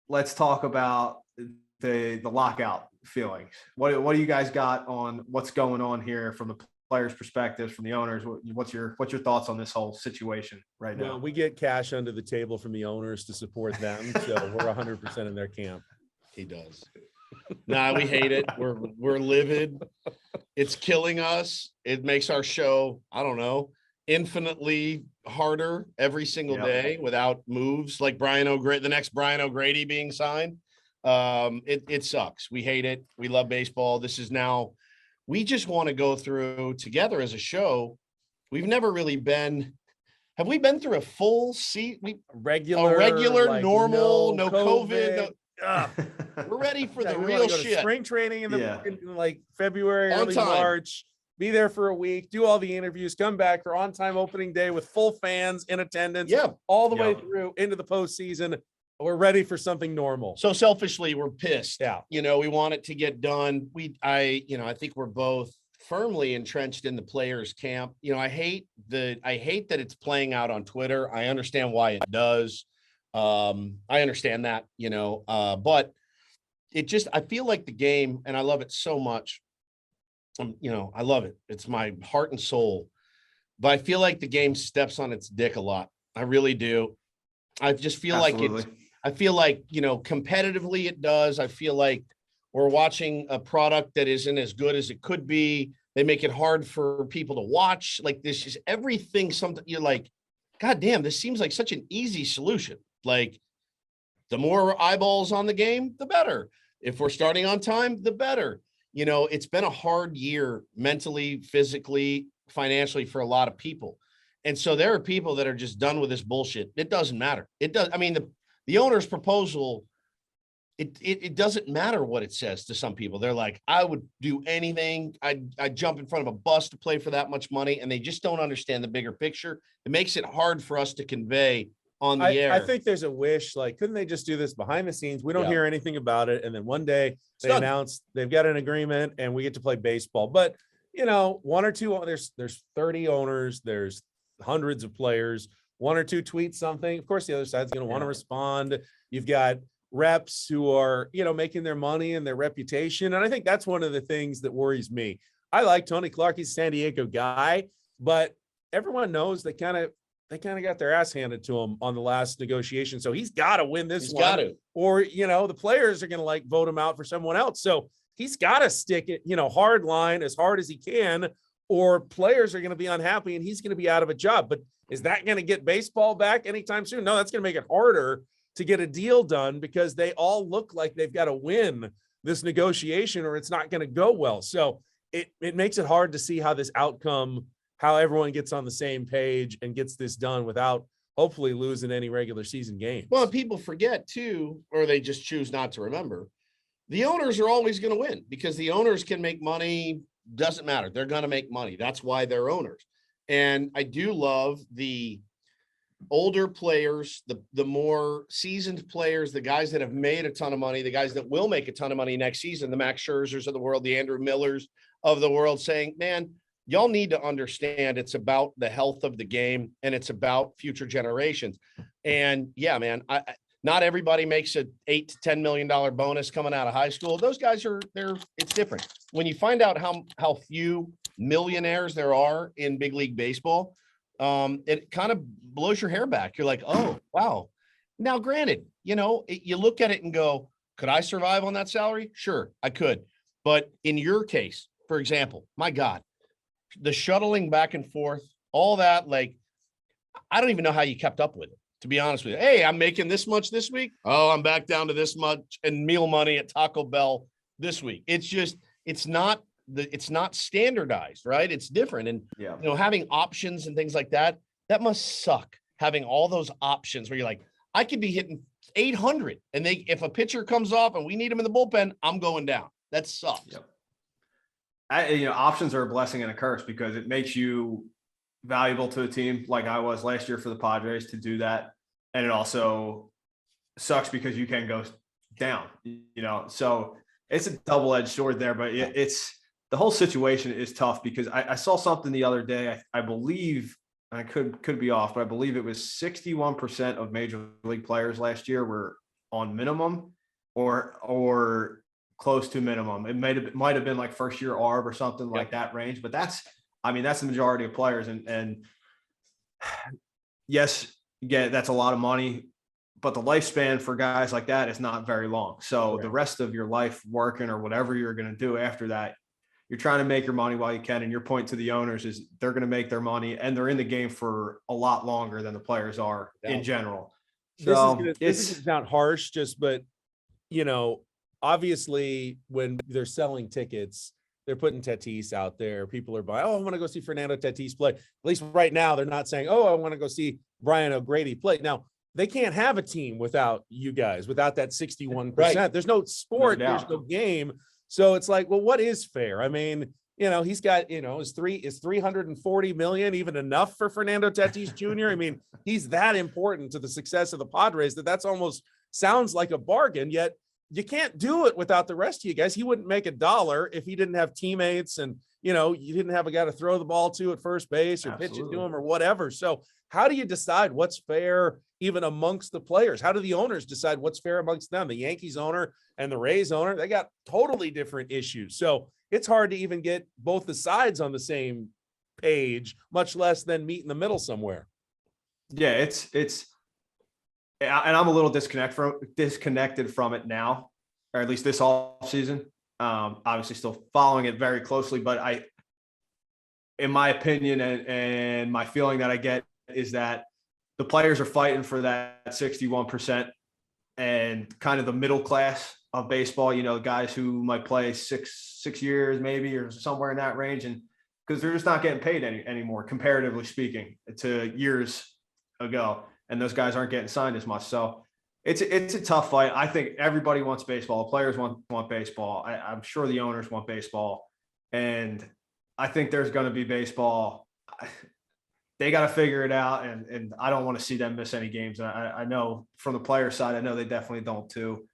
let's talk about the lockout feelings. What do you guys got on what's going on here from the players' perspectives, from the owners? What's your thoughts on this whole situation right now? Well, we get cash under the table from the owners to support them, so we're 100% in their camp. He does. Nah, we hate it. We're livid. It's killing us. It makes our show, I don't know, infinitely harder every single day without moves like the next Brian O'Grady being signed. It sucks. We hate it. We love baseball. We just want to go through together as a show. We've never really been. Have we been through a full regular, like normal, no COVID? We're ready for the real shit. Spring training in like February, early March. Be there for a week, do all the interviews, come back for on-time opening day with full fans in attendance. All the way through into the postseason. We're ready for something normal. So selfishly, we're pissed. Yeah. We want it to get done. I think we're both firmly entrenched in the players' camp. I hate that it's playing out on Twitter. I understand why it does. I understand that, but I feel like the game, and I love it so much. I love it. It's my heart and soul, but I feel like the game steps on its dick a lot. I really do. I just feel competitively it does. I feel like we're watching a product that isn't as good as it could be. They make it hard for people to watch. Like, this is everything. Something you're like, God damn, this seems like such an easy solution. Like, the more eyeballs on the game, the better. If we're starting on time, the better. It's been a hard year mentally, physically, financially for a lot of people. And so there are people that are just done with this bullshit. It doesn't matter. It does. I mean, the owner's proposal, it doesn't matter what it says to some people. They're like, I would do anything. I'd jump in front of a bus to play for that much money. And they just don't understand the bigger picture. It makes it hard for us to convey on the air. I think there's a wish, like, couldn't they just do this behind the scenes? We don't hear anything about it. And then one day they announce they've got an agreement and we get to play baseball. But, one or two, there's 30 owners, there's hundreds of players. One or two tweets something. Of course, the other side's going to want to respond. You've got reps who are, making their money and their reputation. And I think that's one of the things that worries me. I like Tony Clark. He's a San Diego guy, but everyone knows they kind of got their ass handed to him on the last negotiation. So he's got to win this one. Got to. Or, the players are going to vote him out for someone else. So he's got to stick it, hard line as hard as he can, or players are going to be unhappy and he's going to be out of a job. But is that going to get baseball back anytime soon? No, that's going to make it harder to get a deal done because they all look like they've got to win this negotiation or it's not going to go well. So it makes it hard to see how this outcome, how everyone gets on the same page and gets this done without hopefully losing any regular season games. Well, people forget too, or they just choose not to remember. The owners are always going to win because the owners can make money. Doesn't matter. They're going to make money. That's why they're owners. And I do love the older players, the more seasoned players, the guys that have made a ton of money, the guys that will make a ton of money next season, the Max Scherzers of the world, the Andrew Millers of the world, saying, man, y'all need to understand it's about the health of the game and it's about future generations. And yeah, man, not everybody makes a $8 to $10 million bonus coming out of high school. Those guys it's different. When you find out how few millionaires there are in big league baseball, it kind of blows your hair back. You're like, oh, wow. Now, granted, you look at it and go, could I survive on that salary? Sure, I could. But in your case, for example, my God, the shuttling back and forth, all that, I don't even know how you kept up with it, to be honest with you. Hey, I'm making this much this week. Oh, I'm back down to this much and meal money at Taco Bell this week. It's not standardized, right? It's different. And, having options and things like that must suck. Having all those options where you're like, I could be hitting 800 and if a pitcher comes off and we need him in the bullpen, I'm going down. That sucks. Yep. Options are a blessing and a curse because it makes you valuable to a team like I was last year for the Padres to do that. And it also sucks because you can go down, so it's a double-edged sword there, but it's the whole situation is tough because I saw something the other day. I believe I could be off, but I believe it was 61% of major league players last year were on minimum or close to minimum. It might have been like first year ARB or something like that range, but that's the majority of players. And yes, that's a lot of money, but the lifespan for guys like that is not very long. So the rest of your life working or whatever you're going to do after that, you're trying to make your money while you can. And your point to the owners is they're going to make their money and they're in the game for a lot longer than the players are in general. So this is not harsh, but obviously when they're selling tickets, they're putting Tatis out there. People are buying, I want to go see Fernando Tatis play. At least right now, they're not saying, I want to go see Brian O'Grady play. Now, they can't have a team without you guys, without that 61%. Right. There's no sport, there's no game. So it's like, well, what is fair? I mean, he's got, is 340 million even enough for Fernando Tatis Jr.? I mean, he's that important to the success of the Padres that's almost sounds like a bargain, yet you can't do it without the rest of you guys. He wouldn't make $1 if he didn't have teammates and, you didn't have a guy to throw the ball to at first base or pitch it to him or whatever. So how do you decide what's fair even amongst the players? How do the owners decide what's fair amongst them? The Yankees owner and the Rays owner, they got totally different issues. So it's hard to even get both the sides on the same page, much less than meet in the middle somewhere. Yeah, it's and I'm a little disconnected from it now, or at least this off season. Obviously still following it very closely, but in my opinion and my feeling that I get is that the players are fighting for that 61% and kind of the middle class of baseball, guys who might play six years maybe or somewhere in that range. And because they're just not getting paid anymore, comparatively speaking, to years ago. And those guys aren't getting signed as much. So it's a tough fight. I think everybody wants baseball. The players want baseball. I'm sure the owners want baseball. And I think there's going to be baseball. They got to figure it out. And I don't want to see them miss any games. And I know from the player side, I know they definitely don't too.